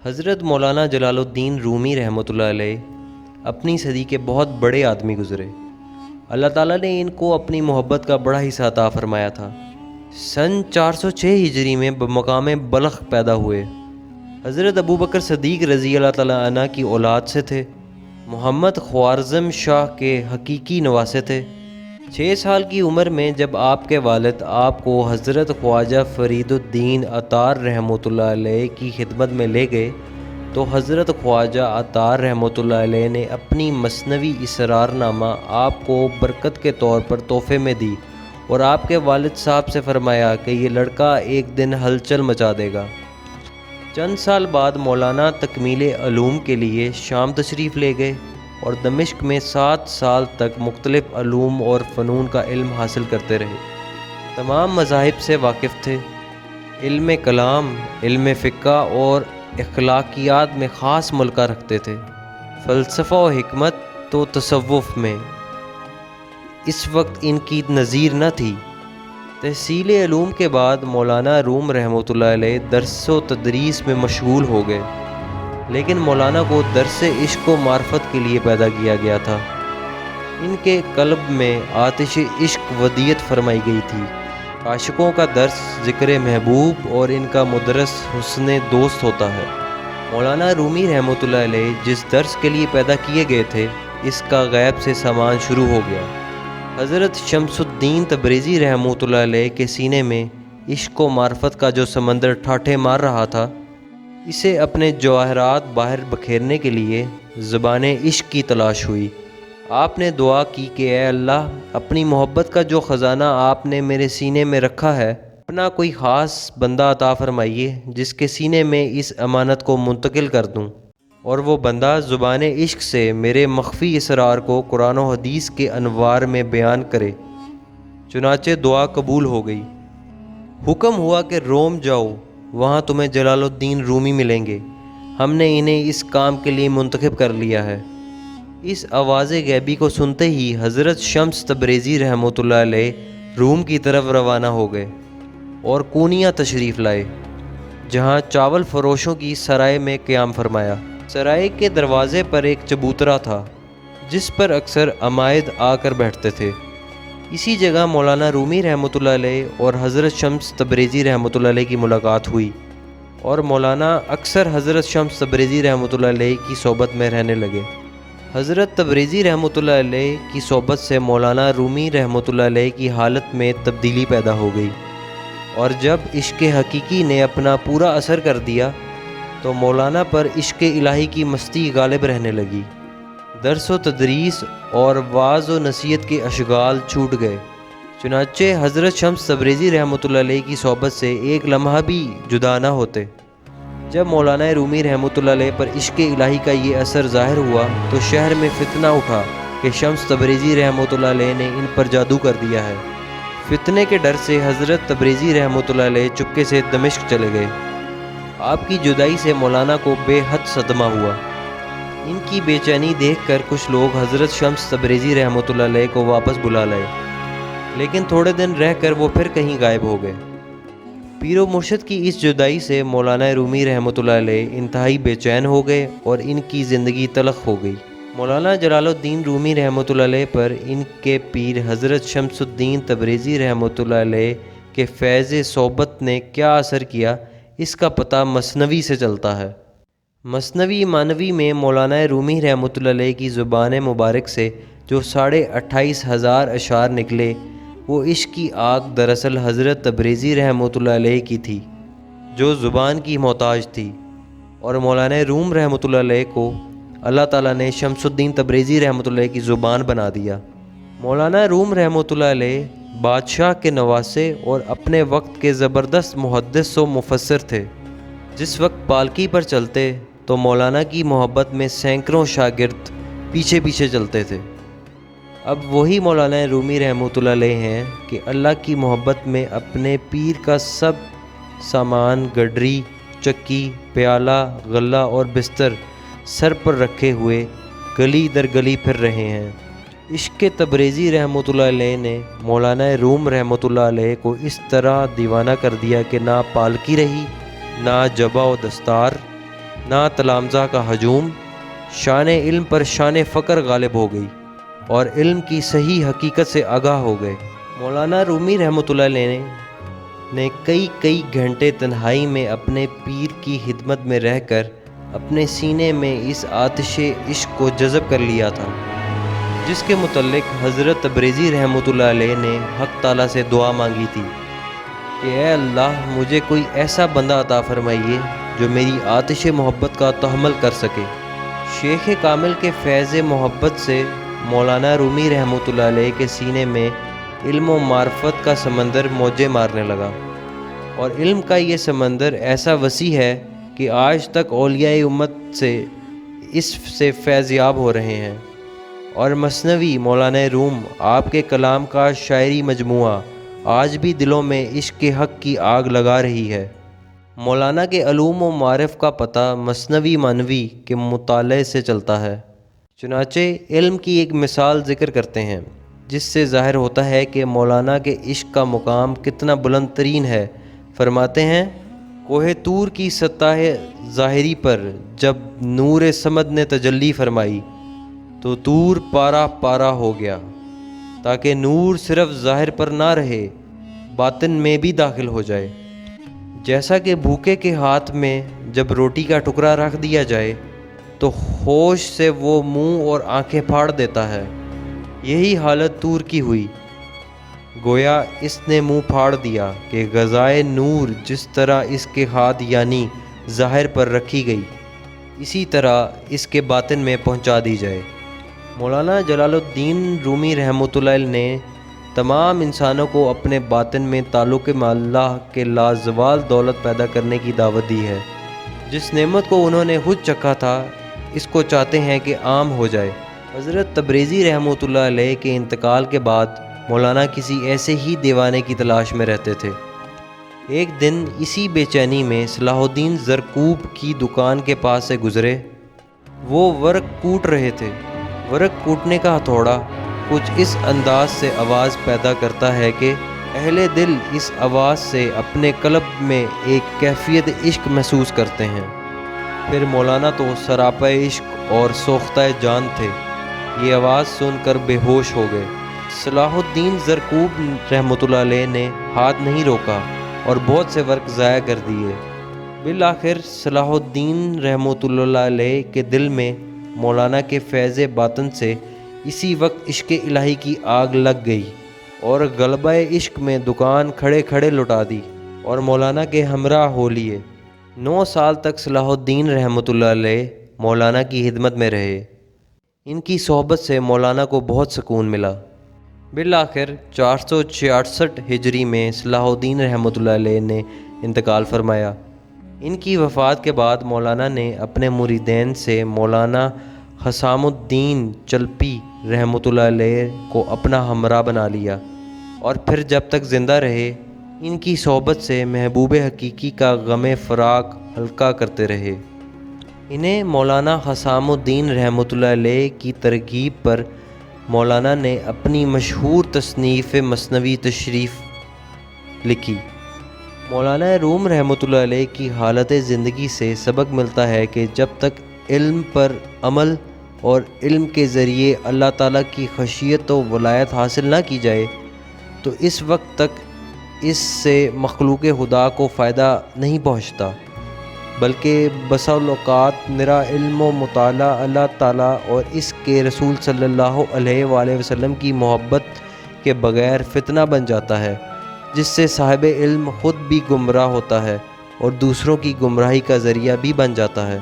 حضرت مولانا جلال الدین رومی رحمۃ اللہ علیہ اپنی صدی کے بہت بڑے آدمی گزرے۔ اللہ تعالیٰ نے ان کو اپنی محبت کا بڑا حصہ عطا فرمایا تھا۔ سن 406 ہجری میں بمقام بلخ پیدا ہوئے۔ حضرت ابو بکر صدیق رضی اللہ تعالیٰ عنہ کی اولاد سے تھے۔ محمد خوارزم شاہ کے حقیقی نواسے تھے۔ 6 سال کی عمر میں جب آپ کے والد آپ کو حضرت خواجہ فرید الدین عطار رحمۃ اللہ علیہ کی خدمت میں لے گئے تو حضرت خواجہ عطار رحمۃ اللہ علیہ نے اپنی مثنوی اسرار نامہ آپ کو برکت کے طور پر تحفے میں دی اور آپ کے والد صاحب سے فرمایا کہ یہ لڑکا ایک دن ہلچل مچا دے گا۔ چند سال بعد مولانا تکمیل علوم کے لیے شام تشریف لے گئے اور دمشق میں 7 سال تک مختلف علوم اور فنون کا علم حاصل کرتے رہے۔ تمام مذاہب سے واقف تھے۔ علم کلام، علم فقہ اور اخلاقیات میں خاص ملکہ رکھتے تھے۔ فلسفہ و حکمت تو تصوف میں اس وقت ان کی نظیر نہ تھی۔ تحصیل علوم کے بعد مولانا روم رحمۃ اللہ علیہ درس و تدریس میں مشغول ہو گئے، لیکن مولانا کو درس عشق و معرفت کے لیے پیدا کیا گیا تھا۔ ان کے قلب میں آتش عشق ودیعت فرمائی گئی تھی۔ عاشقوں کا درس ذکر محبوب اور ان کا مدرس حسن دوست ہوتا ہے۔ مولانا رومی رحمۃ اللہ علیہ جس درس کے لیے پیدا کیے گئے تھے اس کا غیب سے سامان شروع ہو گیا۔ حضرت شمس الدین تبریزی رحمۃ اللہ علیہ کے سینے میں عشق و معرفت کا جو سمندر ٹھاٹھے مار رہا تھا، اسے اپنے جواہرات باہر بکھیرنے کے لیے زبان عشق کی تلاش ہوئی۔ آپ نے دعا کی کہ اے اللہ، اپنی محبت کا جو خزانہ آپ نے میرے سینے میں رکھا ہے، اپنا کوئی خاص بندہ عطا فرمائیے جس کے سینے میں اس امانت کو منتقل کر دوں، اور وہ بندہ زبان عشق سے میرے مخفی اسرار کو قرآن و حدیث کے انوار میں بیان کرے۔ چنانچہ دعا قبول ہو گئی۔ حکم ہوا کہ روم جاؤ، وہاں تمہیں جلال الدین رومی ملیں گے، ہم نے انہیں اس کام کے لیے منتخب کر لیا ہے۔ اس آواز غیبی کو سنتے ہی حضرت شمس تبریزی رحمۃ اللہ علیہ روم کی طرف روانہ ہو گئے اور کونیا تشریف لائے، جہاں چاول فروشوں کی سرائے میں قیام فرمایا۔ سرائے کے دروازے پر ایک چبوترا تھا جس پر اکثر عمائد آ کر بیٹھتے تھے۔ اسی جگہ مولانا رومی رحمۃ اللہ علیہ اور حضرت شمس تبریزی رحمۃ اللہ علیہ کی ملاقات ہوئی، اور مولانا اکثر حضرت شمس تبریزی رحمۃ اللہ علیہ کی صحبت میں رہنے لگے۔ حضرت تبریزی رحمۃ اللہ علیہ کی صحبت سے مولانا رومی رحمۃ اللہ علیہ کی حالت میں تبدیلی پیدا ہو گئی، اور جب عشق حقیقی نے اپنا پورا اثر کر دیا تو مولانا پر عشق الہی کی مستی غالب رہنے لگی۔ درس و تدریس اور وعظ و نصیحت کے اشغال چھوٹ گئے۔ چنانچہ حضرت شمس تبریزی رحمۃ اللہ علیہ کی صحبت سے ایک لمحہ بھی جدا نہ ہوتے۔ جب مولانا رومی رحمۃ اللہ علیہ پر عشق الہی کا یہ اثر ظاہر ہوا تو شہر میں فتنہ اٹھا کہ شمس تبریزی رحمۃ اللہ علیہ نے ان پر جادو کر دیا ہے۔ فتنے کے ڈر سے حضرت تبریزی رحمۃ اللہ علیہ چپکے سے دمشق چلے گئے۔ آپ کی جدائی سے مولانا کو بے حد صدمہ ہوا۔ ان کی بے چینی دیکھ کر کچھ لوگ حضرت شمس تبریزی رحمۃ اللہ علیہ کو واپس بلا لائے، لیکن تھوڑے دن رہ کر وہ پھر کہیں غائب ہو گئے۔ پیر و مرشد کی اس جدائی سے مولانا رومی رحمۃ اللہ علیہ انتہائی بے چین ہو گئے اور ان کی زندگی تلخ ہو گئی۔ مولانا جلال الدین رومی رحمۃ اللہ علیہ پر ان کے پیر حضرت شمس الدین تبریزی رحمۃ اللہ علیہ کے فیض صحبت نے کیا اثر کیا، اس کا پتہ مثنوی سے چلتا ہے۔ مثنوی مانوی میں مولانا رومی رحمۃ اللہ علیہ کی زبان مبارک سے جو 28,500 اشعار نکلے، وہ عشق کی آگ دراصل حضرت تبریزی رحمۃ اللہ علیہ کی تھی، جو زبان کی محتاج تھی، اور مولانا روم رحمۃ اللہ علیہ کو اللہ تعالیٰ نے شمس الدین تبریزی رحمۃ اللہ کی زبان بنا دیا۔ مولانا روم رحمۃ اللہ علیہ بادشاہ کے نواسے اور اپنے وقت کے زبردست محدث و مفسر تھے۔ جس وقت پالکی پر چلتے تو مولانا کی محبت میں سینکڑوں شاگرد پیچھے پیچھے چلتے تھے۔ اب وہی مولانا رومی رحمۃ اللہ علیہ ہیں کہ اللہ کی محبت میں اپنے پیر کا سب سامان، گڈری، چکی، پیالہ، غلہ اور بستر سر پر رکھے ہوئے گلی در گلی پھر رہے ہیں۔ عشق تبریزی رحمۃ اللہ علیہ نے مولانا روم رحمۃ اللہ علیہ کو اس طرح دیوانہ کر دیا کہ نہ پالکی رہی، نہ جبہ و دستار، نہ تلامزہ کا ہجوم، شان علم پر شان فقر غالب ہو گئی اور علم کی صحیح حقیقت سے آگاہ ہو گئے۔ مولانا رومی رحمۃ اللہ علیہ نے کئی گھنٹے تنہائی میں اپنے پیر کی خدمت میں رہ کر اپنے سینے میں اس آتش عشق کو جذب کر لیا تھا، جس کے متعلق حضرت تبریزی رحمۃ اللہ علیہ نے حق تعالیٰ سے دعا مانگی تھی کہ اے اللہ، مجھے کوئی ایسا بندہ عطا فرمائیے جو میری آتش محبت کا تحمل کر سکے۔ شیخ کامل کے فیض محبت سے مولانا رومی رحمۃ اللہ علیہ کے سینے میں علم و معرفت کا سمندر موجیں مارنے لگا، اور علم کا یہ سمندر ایسا وسیع ہے کہ آج تک اولیاء امت اس سے فیض یاب ہو رہے ہیں، اور مثنوی مولانا روم آپ کے کلام کا شاعری مجموعہ آج بھی دلوں میں عشق کے حق کی آگ لگا رہی ہے۔ مولانا کے علوم و معارف کا پتہ مثنوی معنوی کے مطالعے سے چلتا ہے۔ چنانچہ علم کی ایک مثال ذکر کرتے ہیں جس سے ظاہر ہوتا ہے کہ مولانا کے عشق کا مقام کتنا بلند ترین ہے۔ فرماتے ہیں، کوہ طور کی سطح ظاہری پر جب نور صمد نے تجلی فرمائی تو طور پارا پارا ہو گیا، تاکہ نور صرف ظاہر پر نہ رہے، باطن میں بھی داخل ہو جائے۔ جیسا کہ بھوکے کے ہاتھ میں جب روٹی کا ٹکڑا رکھ دیا جائے تو ہوش سے وہ منہ اور آنکھیں پھاڑ دیتا ہے، یہی حالت طور کی ہوئی۔ گویا اس نے منہ پھاڑ دیا کہ غذائے نور جس طرح اس کے ہاتھ یعنی ظاہر پر رکھی گئی، اسی طرح اس کے باطن میں پہنچا دی جائے۔ مولانا جلال الدین رومی رحمۃ اللہ علیہ نے تمام انسانوں کو اپنے باطن میں تعلق مع اللہ کے لازوال دولت پیدا کرنے کی دعوت دی ہے۔ جس نعمت کو انہوں نے خود چکھا تھا، اس کو چاہتے ہیں کہ عام ہو جائے۔ حضرت تبریزی رحمۃ اللہ علیہ کے انتقال کے بعد مولانا کسی ایسے ہی دیوانے کی تلاش میں رہتے تھے۔ ایک دن اسی بے چینی میں صلاح الدین زرکوب کی دکان کے پاس سے گزرے۔ وہ ورق کوٹ رہے تھے۔ ورق کوٹنے کا ہتھوڑا کچھ اس انداز سے آواز پیدا کرتا ہے کہ اہل دل اس آواز سے اپنے قلب میں ایک کیفیت عشق محسوس کرتے ہیں۔ پھر مولانا تو سراپا عشق اور سوختہ جان تھے، یہ آواز سن کر بے ہوش ہو گئے۔ صلاح الدین زرکوب رحمۃ اللہ علیہ نے ہاتھ نہیں روکا اور بہت سے ورق ضائع کر دیے۔ بالآخر صلاح الدین رحمۃ اللہ علیہ کے دل میں مولانا کے فیض باطن سے اسی وقت عشق الہی کی آگ لگ گئی اور غلبہ عشق میں دکان کھڑے کھڑے لٹا دی اور مولانا کے ہمراہ ہو لیے۔ 9 سال تک صلاح الدین رحمۃ اللہ علیہ مولانا کی خدمت میں رہے۔ ان کی صحبت سے مولانا کو بہت سکون ملا۔ بالآخر 466 ہجری میں صلاح الدین رحمۃ اللہ علیہ نے انتقال فرمایا۔ ان کی وفات کے بعد مولانا نے اپنے مریدین سے مولانا حسام الدین چلپی رحمۃ اللہ علیہ کو اپنا ہمراہ بنا لیا، اور پھر جب تک زندہ رہے ان کی صحبت سے محبوب حقیقی کا غم فراق ہلکا کرتے رہے۔ انہیں مولانا حسام الدین رحمۃ اللہ علیہ کی ترغیب پر مولانا نے اپنی مشہور تصنیف مثنوی تشریف لکھی۔ مولانا روم رحمۃ اللہ علیہ کی حالت زندگی سے سبق ملتا ہے کہ جب تک علم پر عمل اور علم کے ذریعے اللہ تعالیٰ کی خشیت و ولایت حاصل نہ کی جائے تو اس وقت تک اس سے مخلوق خدا کو فائدہ نہیں پہنچتا، بلکہ بسا اوقات نرا علم و مطالعہ اللہ تعالیٰ اور اس کے رسول صلی اللہ علیہ وآلہ وسلم کی محبت کے بغیر فتنہ بن جاتا ہے، جس سے صاحب علم خود بھی گمراہ ہوتا ہے اور دوسروں کی گمراہی کا ذریعہ بھی بن جاتا ہے۔